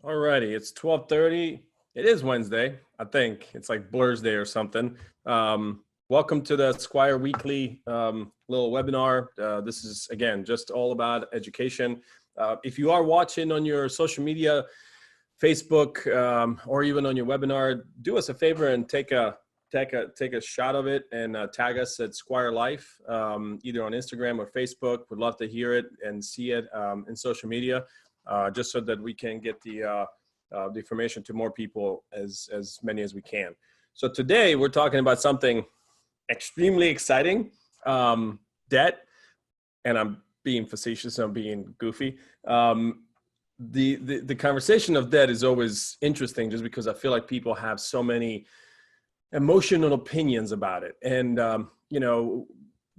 Alrighty, it's 12:30. It is Wednesday, I think. It's like Blur's Day or something. Welcome to the Sqwire Weekly little webinar. This is, again, just all about education. If you are watching on your social media, Facebook, or even on your webinar, do us a favor and take a shot of it and tag us at Sqwire Life, either on Instagram or Facebook. We'd love to hear it and see it in social media. Just so that we can get the information to more people, as many as we can. So today we're talking about something extremely exciting, debt, and I'm being facetious, I'm being goofy. The conversation of debt is always interesting just because I feel like people have so many emotional opinions about it. And,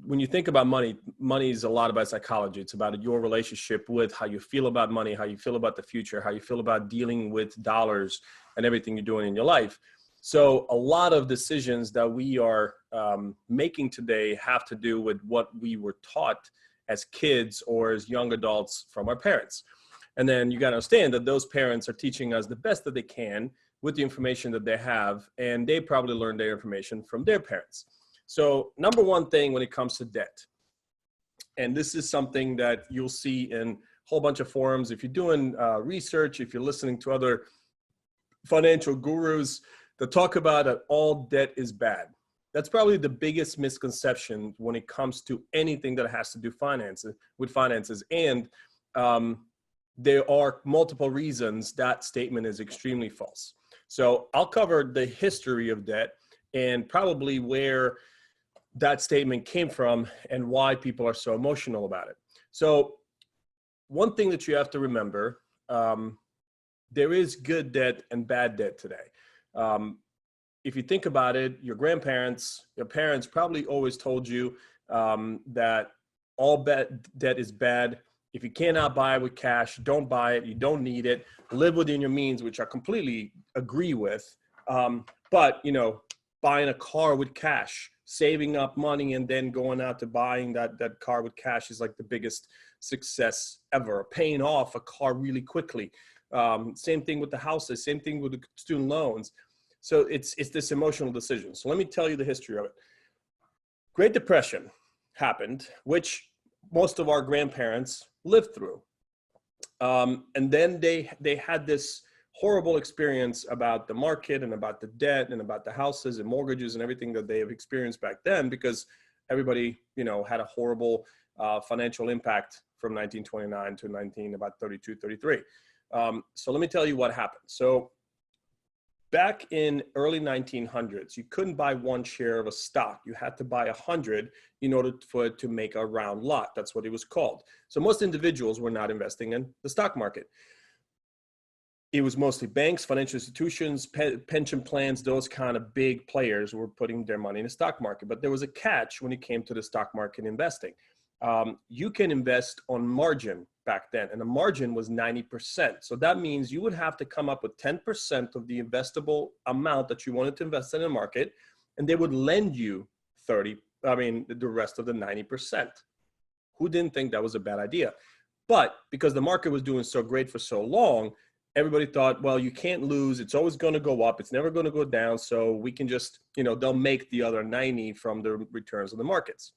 when you think about money, money is a lot about psychology. It's about your relationship with how you feel about money, how you feel about the future, how you feel about dealing with dollars and everything you're doing in your life. So a lot of decisions that we are making today have to do with what we were taught as kids or as young adults from our parents. And then you got to understand that those parents are teaching us the best that they can with the information that they have, and they probably learned their information from their parents. So number one thing when it comes to debt, and this is something that you'll see in a whole bunch of forums. If you're doing research, if you're listening to other financial gurus that talk about that all debt is bad. That's probably the biggest misconception when it comes to anything that has to do with finances. And there are multiple reasons that statement is extremely false. So I'll cover the history of debt and probably where that statement came from and why people are so emotional about it. So one thing that you have to remember, there is good debt and bad debt today. If you think about it, your grandparents, your parents probably always told you that all debt is bad. If you cannot buy it with cash, don't buy it. You don't need it. Live within your means, which I completely agree with. But, buying a car with cash, saving up money, and then going out to buying that car with cash is like the biggest success ever. Paying off a car really quickly. Same thing with the houses, same thing with the student loans. So it's this emotional decision. So let me tell you the history of it. Great Depression happened, which most of our grandparents lived through. And then they had this horrible experience about the market and about the debt and about the houses and mortgages and everything that they have experienced back then, because everybody, had a horrible financial impact from 1929 to about 32, 33. So let me tell you what happened. So back in early 1900s, you couldn't buy one share of a stock. You had to buy 100 in order for it to make a round lot. That's what it was called. So most individuals were not investing in the stock market. It was mostly banks, financial institutions, pension plans, those kind of big players were putting their money in the stock market. But there was a catch when it came to the stock market investing. You can invest on margin back then, and the margin was 90%. So that means you would have to come up with 10% of the investable amount that you wanted to invest in the market, and they would lend you the rest of the 90%. Who didn't think that was a bad idea? But because the market was doing so great for so long, everybody thought, well, you can't lose. It's always going to go up. It's never going to go down. So we can just, they'll make the other 90 from the returns of the markets.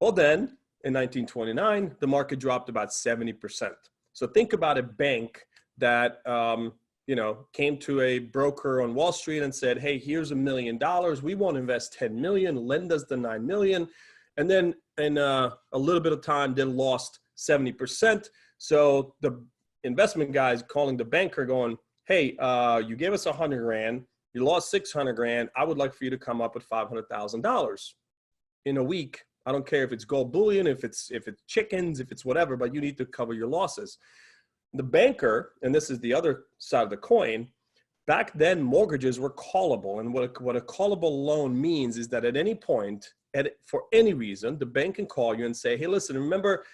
Well, then in 1929, the market dropped about 70%. So think about a bank that, came to a broker on Wall Street and said, hey, here's $1 million. We want to invest 10 million, lend us the 9 million. And then in a little bit of time, they lost 70%. So the investment guys calling the banker going, hey, you gave us 100 grand, you lost 600 grand. I would like for you to come up with $500,000 in a week. I don't care if it's gold bullion, if it's chickens, if it's whatever, but you need to cover your losses. The banker, and this is the other side of the coin, back then mortgages were callable. And what a callable loan means is that at any point, for any reason, the bank can call you and say, hey, listen, remember,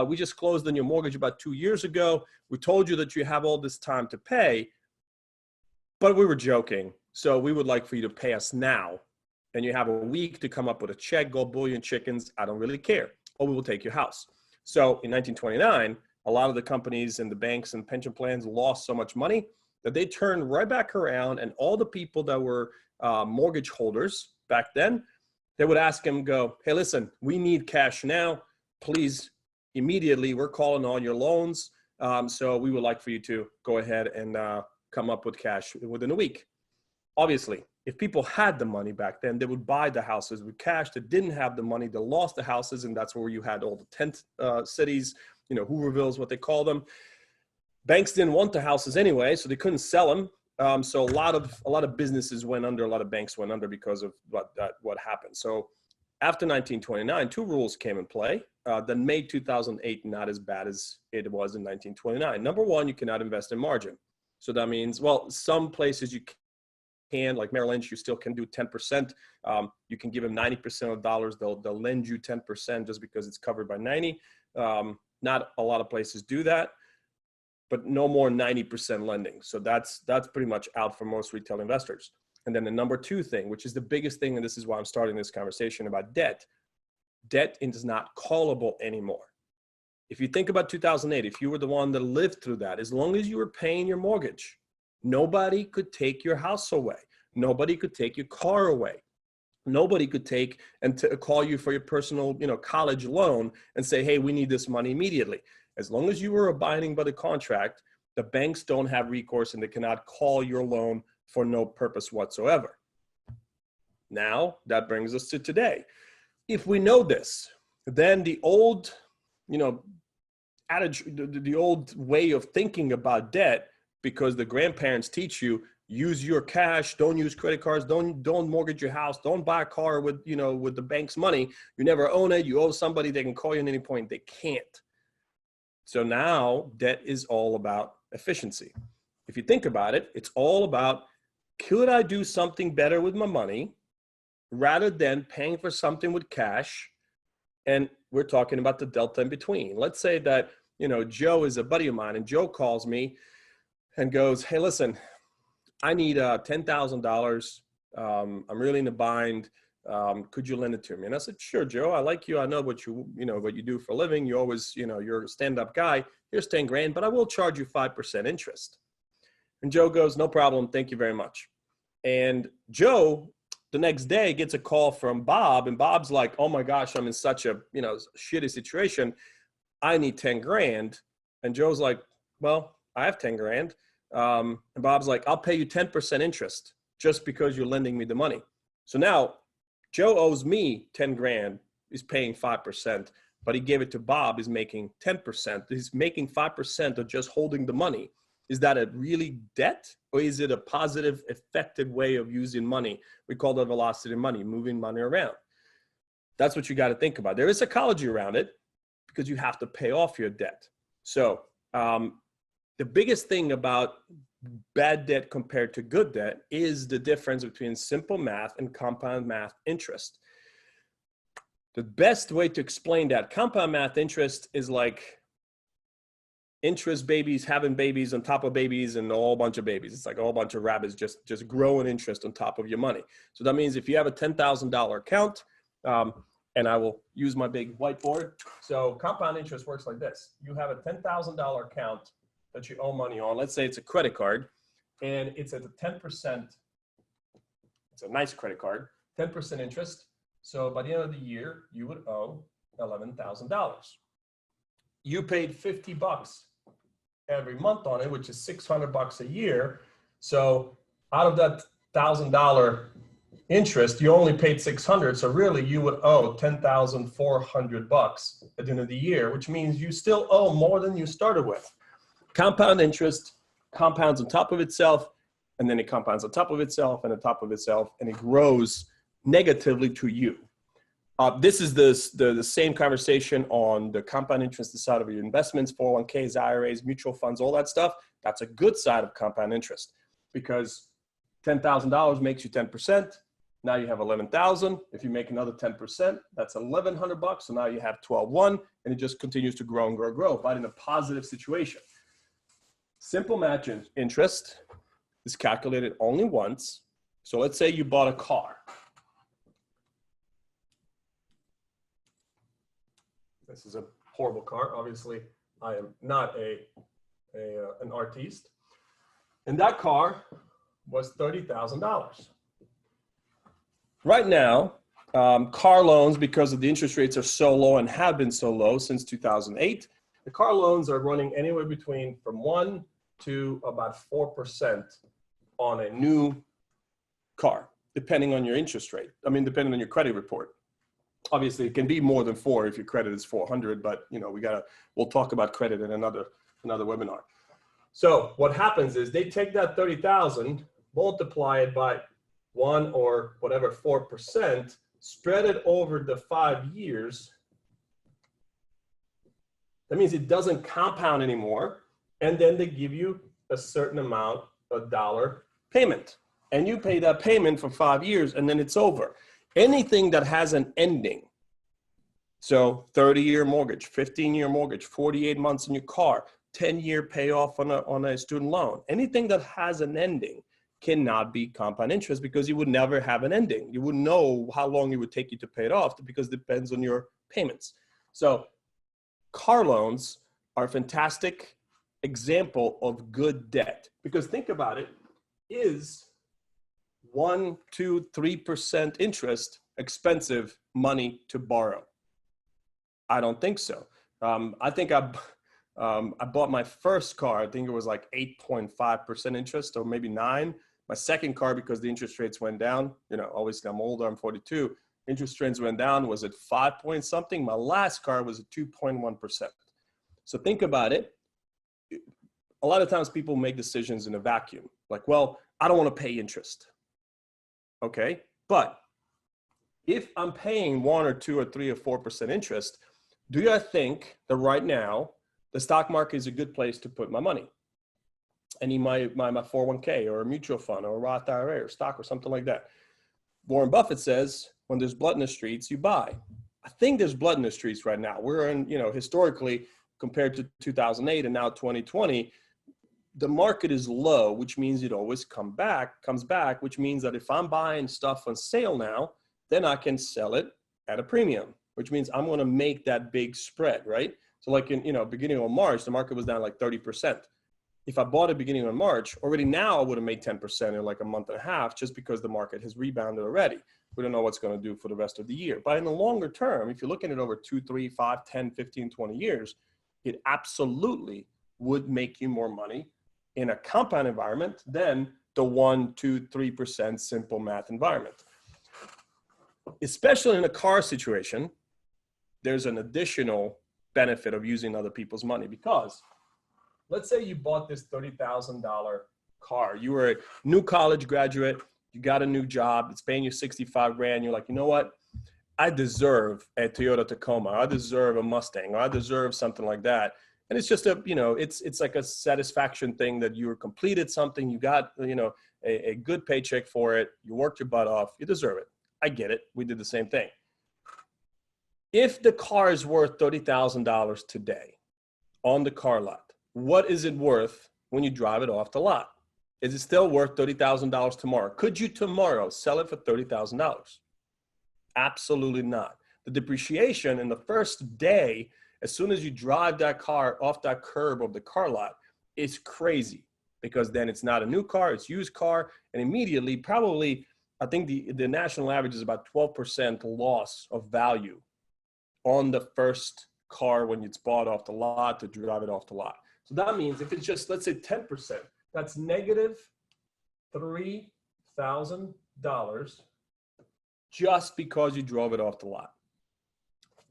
we just closed on your mortgage about 2 years ago. We told you that you have all this time to pay, but we were joking. So we would like for you to pay us now. And you have a week to come up with a check, gold bullion, chickens, I don't really care, or we will take your house. So in 1929, a lot of the companies and the banks and pension plans lost so much money that they turned right back around, and all the people that were mortgage holders back then, they would ask them, go, hey, listen, we need cash now. Please, immediately, we're calling on your loans. So we would like for you to go ahead and come up with cash within a week. Obviously, if people had the money back then, they would buy the houses with cash. That didn't have the money, they lost the houses, and that's where you had all the tent cities, you know, Hooverville is what they call them. Banks didn't want the houses anyway, so they couldn't sell them. So a lot of businesses went under, a lot of banks went under because of what happened. So after 1929, two rules came in play that made 2008 not as bad as it was in 1929. Number one, you cannot invest in margin. So that means, well, some places you can, like Merrill Lynch, you still can do 10%. You can give them 90% of dollars. They'll lend you 10% just because it's covered by 90. Not a lot of places do that, but no more 90% lending. So that's pretty much out for most retail investors. And then the number two thing, which is the biggest thing, and this is why I'm starting this conversation about debt, debt is not callable anymore. If you think about 2008, if you were the one that lived through that, as long as you were paying your mortgage, nobody could take your house away. Nobody could take your car away. Nobody could take and call you for your personal, college loan and say, hey, we need this money immediately. As long as you were abiding by the contract, the banks don't have recourse and they cannot call your loan for no purpose whatsoever. Now, that brings us to today. If we know this, then the old, adage, the old way of thinking about debt, because the grandparents teach you, use your cash, don't use credit cards, don't mortgage your house, don't buy a car with the bank's money. You never own it. You owe somebody, they can call you at any point. They can't. So now debt is all about efficiency. If you think about it, it's all about, could I do something better with my money rather than paying for something with cash? And we're talking about the delta in between. Let's say that, Joe is a buddy of mine, and Joe calls me and goes, hey, listen, I need $10,000. I'm really in a bind. Could you lend it to me? And I said, sure, Joe, I like you. I know what you do for a living. You always, you're a stand-up guy. Here's 10 grand, but I will charge you 5% interest. And Joe goes, no problem. Thank you very much. And Joe, the next day, gets a call from Bob, and Bob's like, oh my gosh, I'm in such a, shitty situation. I need 10 grand. And Joe's like, well, I have 10 grand. And Bob's like, I'll pay you 10% interest just because you're lending me the money. So now Joe owes me 10 grand, he's paying 5%, but he gave it to Bob, he's making 10%. He's making 5% of just holding the money. Is that a really debt, or is it a positive, effective way of using money? We call that velocity money, moving money around. That's what you got to think about. There is psychology around it because you have to pay off your debt. So the biggest thing about bad debt compared to good debt is the difference between simple math and compound math interest. The best way to explain that, compound math interest is like interest babies having babies on top of babies and a whole bunch of babies. It's like a whole bunch of rabbits just growing interest on top of your money. So that means if you have a $10,000 account, and I will use my big whiteboard. So compound interest works like this. You have a $10,000 account that you owe money on. Let's say it's a credit card, and it's at a 10%. It's a nice credit card, 10% interest. So by the end of the year, you would owe $11,000. You paid $50 every month on it, which is $600 a year. So out of that $1,000 interest, you only paid $600. So really you would owe $10,400 at the end of the year, which means you still owe more than you started with. Compound interest compounds on top of itself, and then it compounds on top of itself and on top of itself, and it grows negatively to you. This is the same conversation on the compound interest side of your investments, 401ks, IRAs, mutual funds, all that stuff. That's a good side of compound interest, because $10,000 makes you 10%. Now you have 11,000. If you make another 10%, that's $1,100. So now you have 12,100, and it just continues to grow and grow and grow, but in a positive situation. Simple math interest is calculated only once. So let's say you bought a car. This is a horrible car. Obviously, I am not an artiste. And that car was $30,000. Right now, car loans, because of the interest rates are so low and have been so low since 2008, the car loans are running anywhere between from 1 to about 4% on a new car, depending on your interest rate. I mean, depending on your credit report. Obviously, it can be more than 4 if your credit is 400, but you know, we'll talk about credit in another webinar. So what happens is they take that 30,000, multiply it by 1 or whatever 4%, spread it over the 5 years. That means it doesn't compound anymore, and then they give you a certain amount of dollar payment, and you pay that payment for 5 years, and then it's over. Anything that has an ending, so 30-year mortgage, 15-year mortgage, 48 months in your car, 10-year payoff on a student loan, anything that has an ending cannot be compound interest because you would never have an ending. You wouldn't know how long it would take you to pay it off because it depends on your payments. So car loans are a fantastic example of good debt, because think about it, is 1, 2, 3% interest expensive money to borrow? I don't think so. I think I bought my first car, I think it was like 8.5% interest, or maybe 9. My second car, because the interest rates went down, you know, obviously I'm older, I'm 42, interest rates went down, was at 5 point something. My last car was at 2.1%. So think about it. A lot of times people make decisions in a vacuum, like, well, I don't want to pay interest. Okay, but if I'm paying 1 or 2 or 3 or 4% interest, do you think that right now the stock market is a good place to put my money? And my 401k or a mutual fund or a Roth IRA or stock or something like that. Warren Buffett says, when there's blood in the streets, you buy. I think there's blood in the streets right now. We're in, you know, historically compared to 2008 and now 2020, the market is low, which means it always comes back, which means that if I'm buying stuff on sale now, then I can sell it at a premium, which means I'm going to make that big spread, right? So like in, you know, beginning of March, the market was down like 30%. If I bought it beginning of March, already now I would have made 10% in like a month and a half, just because the market has rebounded already. We don't know what's going to do for the rest of the year. But in the longer term, if you're looking at over 2, 3, 5, 10, 15, 20 years, it absolutely would make you more money in a compound environment than the 1, 2, 3% simple math environment. Especially in a car situation, there's an additional benefit of using other people's money, because let's say you bought this $30,000 car. You were a new college graduate, you got a new job, it's paying you 65 grand. You're like, you know what? I deserve a Toyota Tacoma, I deserve a Mustang, or I deserve something like that. And it's just a, you know, it's like a satisfaction thing that you completed something, you got, you know, a good paycheck for it, you worked your butt off, you deserve it. I get it. We did the same thing. If the car is worth $30,000 today on the car lot, what is it worth when you drive it off the lot? Is it still worth $30,000 tomorrow? Could you tomorrow sell it for $30,000? Absolutely not. The depreciation in the first day, as soon as you drive that car off that curb of the car lot, is crazy, because then it's not a new car, it's a used car, and immediately, probably, I think the national average is about 12% loss of value on the first car when it's bought off the lot to drive it off the lot. So that means if it's just, let's say 10%, that's negative $3,000 just because you drove it off the lot.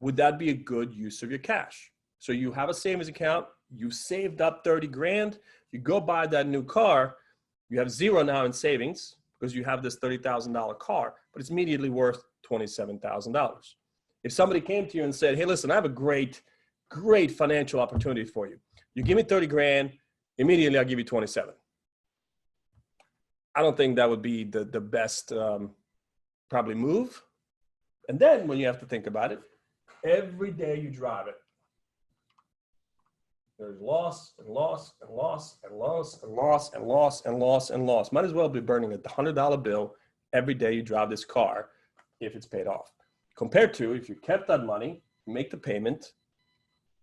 Would that be a good use of your cash? So you have a savings account, you saved up 30 grand, you go buy that new car, you have zero now in savings because you have this $30,000 car, but it's immediately worth $27,000. If somebody came to you and said, hey, listen, I have a great financial opportunity for you. You give me 30 grand, immediately I'll give you 27. I don't think that would be the best probably move. And then when you have to think about it, every day you drive it, there's loss and loss and loss and loss and loss and loss and loss and loss. Might as well be burning a $100 bill every day you drive this car if it's paid off. Compared to if you kept that money, you make the payment,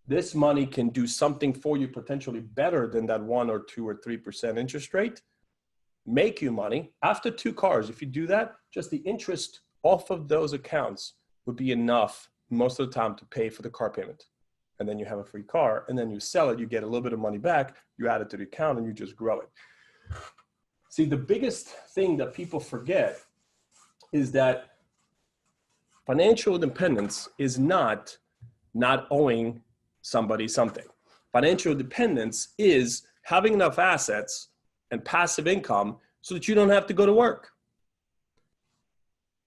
this money can do something for you potentially better than that 1 or 2 or 3% interest rate, make you money. After 2 cars, if you do that, just the interest off of those accounts would be enough most of the time to pay for the car payment. And then you have a free car, and then you sell it, you get a little bit of money back, you add it to the account, and you just grow it. See, the biggest thing that people forget is that financial independence is not owing somebody something. Financial independence is having enough assets and passive income so that you don't have to go to work.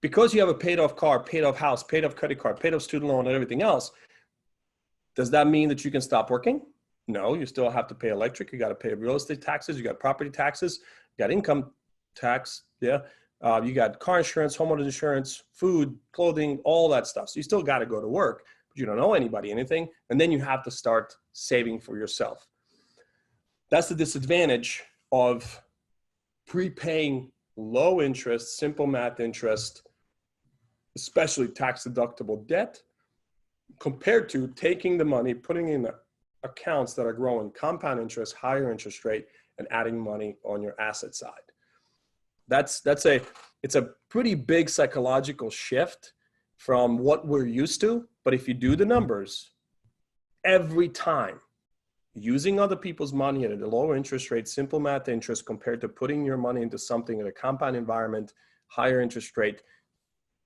Because you have a paid off car, paid off house, paid off credit card, paid off student loan, and everything else, does that mean that you can stop working? No, you still have to pay electric. You got to pay real estate taxes. You got property taxes. You got income tax. Yeah. You got car insurance, homeowners insurance, food, clothing, all that stuff. So you still got to go to work, but you don't owe anybody anything. And then you have to start saving for yourself. That's the disadvantage of prepaying low interest, simple math interest, especially tax deductible debt, compared to taking the money, putting in accounts that are growing compound interest, higher interest rate, and adding money on your asset side. It's a pretty big psychological shift from what we're used to. But if you do the numbers, every time using other people's money at a lower interest rate, simple math interest, compared to putting your money into something in a compound environment, higher interest rate,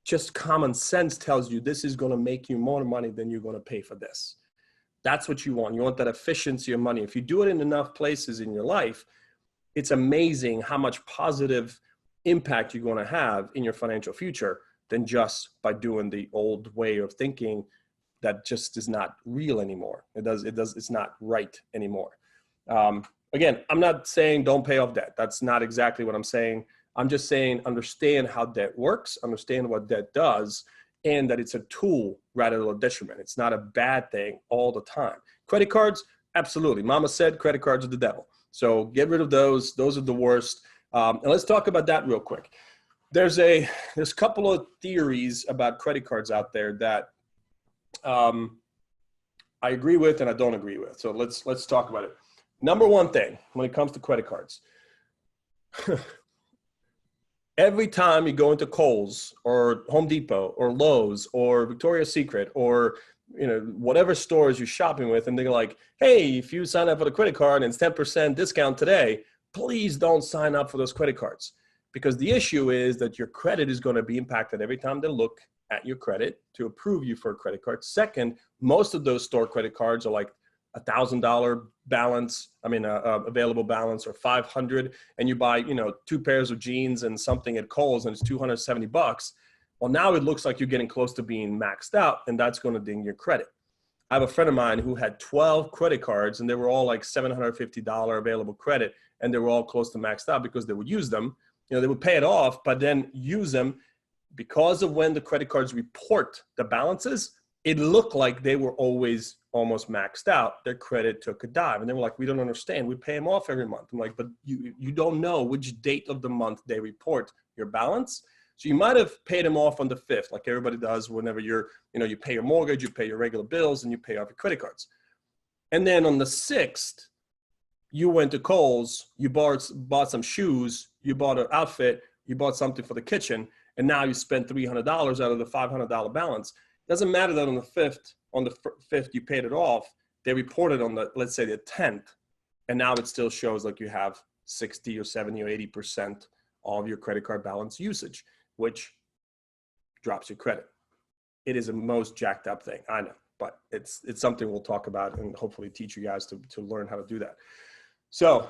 just common sense tells you this is going to make you more money than you're going to pay for this. That's what you want. You want that efficiency of money. If you do it in enough places in your life, it's amazing how much positive impact you're going to have in your financial future than just by doing the old way of thinking that just is not real anymore. It's not right anymore. Again, I'm not saying don't pay off debt. That's not exactly what I'm saying. I'm just saying understand how debt works, understand what debt does, and that it's a tool rather than a detriment. It's not a bad thing all the time. Credit cards, absolutely. Mama said credit cards are the devil. So get rid of those. Those are the worst. And let's talk about that real quick. There's a couple of theories about credit cards out there that I agree with and I don't agree with. So let's talk about it. Number one thing when it comes to credit cards, every time you go into Kohl's or Home Depot or Lowe's or Victoria's Secret or whatever stores you're shopping with, and they're like, hey, if you sign up for the credit card and it's 10% discount today, please don't sign up for those credit cards. Because the issue is that your credit is going to be impacted every time they look at your credit to approve you for a credit card. Second, most of those store credit cards are like $1,000 balance, available balance, or $500, and you buy, 2 pairs of jeans and something at Kohl's and it's $270. Well, now it looks like you're getting close to being maxed out, and that's going to ding your credit. I have a friend of mine who had 12 credit cards, and they were all like $750 available credit, and they were all close to maxed out because they would use them. They would pay it off, but then use them because of when the credit cards report the balances. It looked like they were always almost maxed out. Their credit took a dive, and they were like, we don't understand. We pay them off every month. I'm like, but you don't know which date of the month they report your balance. So you might have paid them off on the 5th, like everybody does whenever you pay your mortgage, you pay your regular bills, and you pay off your credit cards. And then on the 6th, you went to Kohl's, you bought some shoes, you bought an outfit, you bought something for the kitchen, and now you spent $300 out of the $500 balance. Doesn't matter that on the 5th you paid it off. They reported on let's say the 10th, and now it still shows like you have 60 or 70 or 80% of your credit card balance usage, which drops your credit. It is the most jacked up thing, I know, but it's something we'll talk about and hopefully teach you guys to learn how to do that. So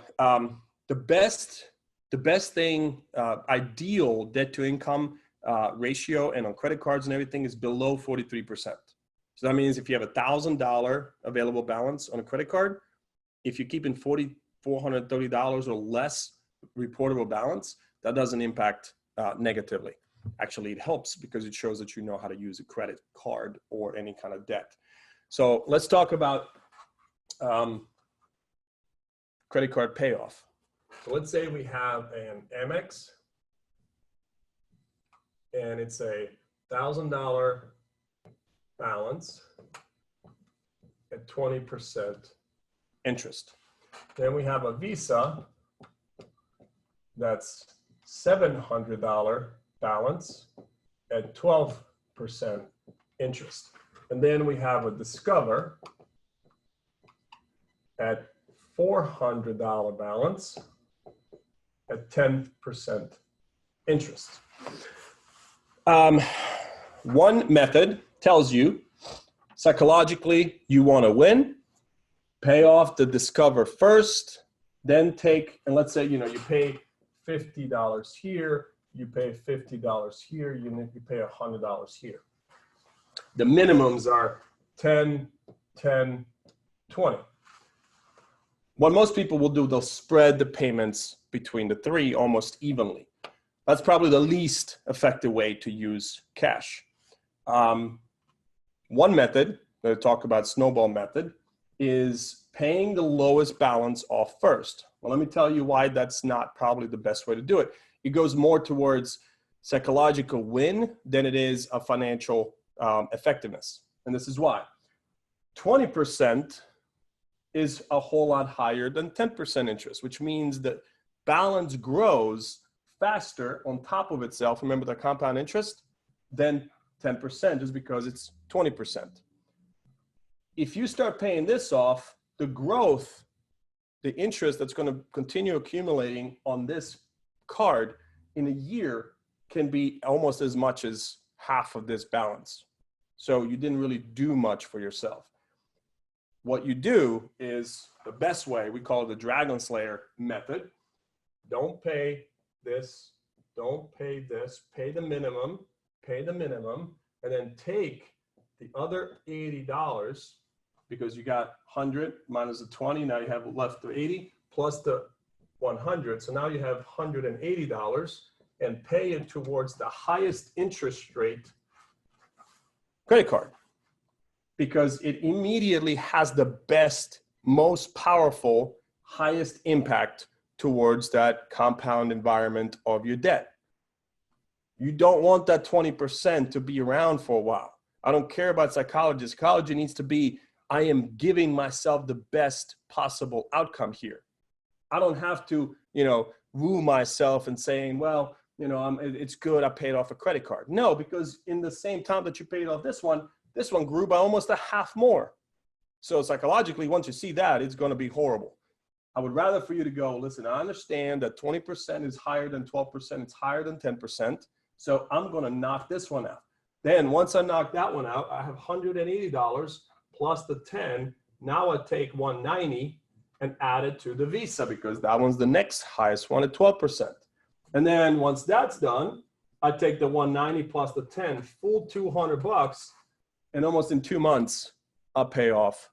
the best thing, ideal debt to income ratio and on credit cards and everything is below 43%. So that means if you have $1,000 available balance on a credit card, if you're keeping $430 or less reportable balance, that doesn't impact negatively. Actually, it helps because it shows that you know how to use a credit card or any kind of debt. So let's talk about credit card payoff. So let's say we have an Amex, and it's a $1,000 balance, at 20% interest. Then we have a Visa that's $700 balance at 12% interest. And then we have a Discover at $400 balance at 10% interest. One method tells you psychologically you want to win, pay off the Discover first, then take, and let's say, you pay $50 here, you pay $50 here, you pay $100 here. The minimums are 10, 10, 20. What most people will do, they'll spread the payments between the three almost evenly. That's probably the least effective way to use cash. One method, that I talk about snowball method, is paying the lowest balance off first. Well, let me tell you why that's not probably the best way to do it. It goes more towards psychological win than it is a financial effectiveness. And this is why. 20% is a whole lot higher than 10% interest, which means that balance grows faster on top of itself, remember the compound interest, than 10% just because it's 20%. If you start paying this off, the growth, the interest that's going to continue accumulating on this card in a year can be almost as much as half of this balance. So you didn't really do much for yourself. What you do is the best way, we call it the Dragon Slayer method. Don't pay this, don't pay this, pay the minimum, and then take the other $80 because you got 100 minus the 20, now you have left the 80 plus the 100. So now you have $180 and pay it towards the highest interest rate credit card, because it immediately has the best, most powerful, highest impact towards that compound environment of your debt. You don't want that 20% to be around for a while. I don't care about psychology. Psychology needs to be, I am giving myself the best possible outcome here. I don't have to, woo myself and saying, well, it's good, I paid off a credit card. No, because in the same time that you paid off this one grew by almost a half more. So psychologically, once you see that, it's going to be horrible. I would rather for you to go, listen, I understand that 20% is higher than 12%, it's higher than 10%. So I'm going to knock this one out. Then once I knock that one out, I have $180 plus the 10. Now I take $190 and add it to the Visa because that one's the next highest one at 12%. And then once that's done, I take the 190 plus the 10, full $200, and almost in 2 months, I'll pay off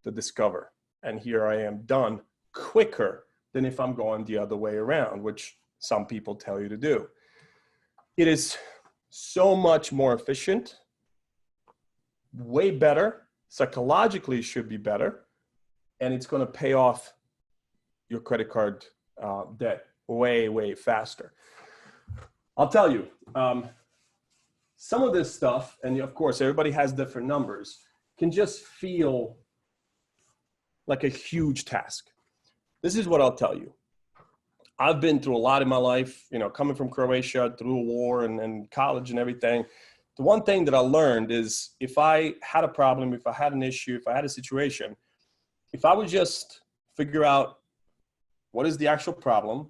the Discover. And here I am done quicker than if I'm going the other way around, which some people tell you to do. It is so much more efficient, way better, psychologically should be better, and it's going to pay off your credit card debt way, way faster. I'll tell you, some of this stuff, and of course, everybody has different numbers, can just feel like a huge task. This is what I'll tell you. I've been through a lot in my life, coming from Croatia through a war and college and everything. The one thing that I learned is if I had a problem, if I had an issue, if I had a situation, if I would just figure out what is the actual problem,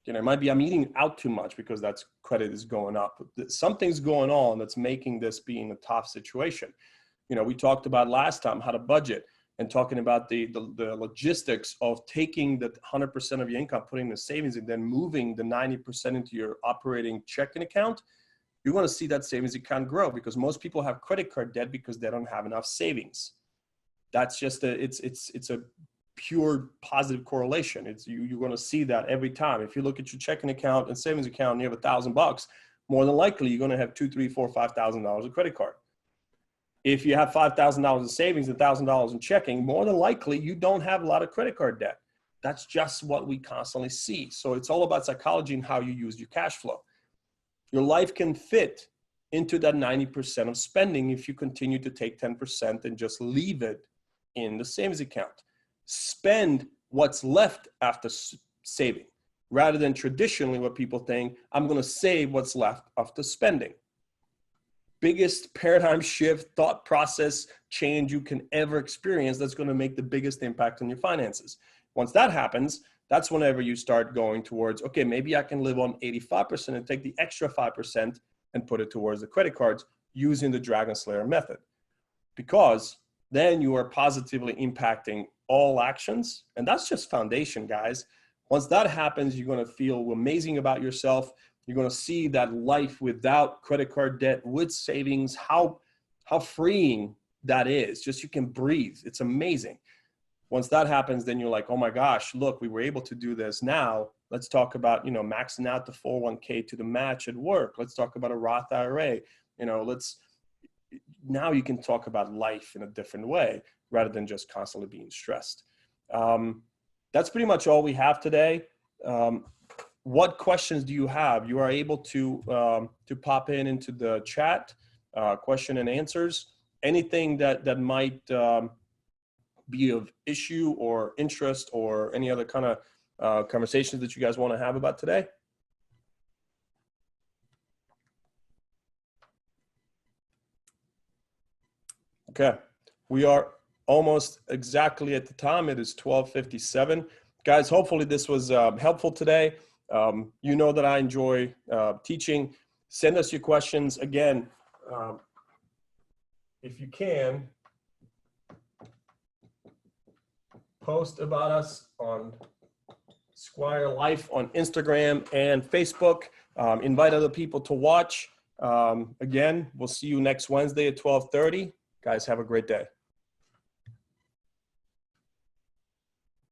it might be I'm eating out too much because that's credit is going up. Something's going on that's making this being a tough situation. We talked about last time how to budget and talking about the logistics of taking the 100% of your income, putting in the savings, and then moving the 90% into your operating checking account. You're going to see that savings account grow because most people have credit card debt because they don't have enough savings. That's just it's a pure positive correlation. You're going to see that every time. If you look at your checking account and savings account and you have $1,000, more than likely you're going to have $2,000, $3,000, $4,000, $5,000 of credit card. If you have $5,000 in savings and $1,000 in checking, more than likely you don't have a lot of credit card debt. That's just what we constantly see. So it's all about psychology and how you use your cash flow. Your life can fit into that 90% of spending if you continue to take 10% and just leave it in the savings account. Spend what's left after saving, rather than traditionally what people think, I'm going to save what's left after spending. Biggest paradigm shift, thought process change you can ever experience that's going to make the biggest impact on your finances. Once that happens, that's whenever you start going towards, okay, maybe I can live on 85% and take the extra 5% and put it towards the credit cards using the Dragon Slayer method. Because then you are positively impacting all actions. And that's just foundation, guys. Once that happens, you're going to feel amazing about yourself. You're going to see that life without credit card debt, with savings, how freeing that is. Just you can breathe. It's amazing. Once that happens, then you're like, oh my gosh, look, we were able to do this. Now let's talk about, maxing out the 401k to the match at work. Let's talk about a Roth IRA. Now you can talk about life in a different way rather than just constantly being stressed. That's pretty much all we have today. What questions do you have? You are able to pop into the chat, question and answers. Anything that might be of issue or interest, or any other kind of conversations that you guys want to have about today? Okay, we are almost exactly at the time. It is 12:57. Guys, hopefully this was helpful today. You know that I enjoy teaching. Send us your questions. Again, if you can, post about us on Sqwire Life on Instagram and Facebook. Invite other people to watch. Again, we'll see you next Wednesday at 12:30. Guys, have a great day.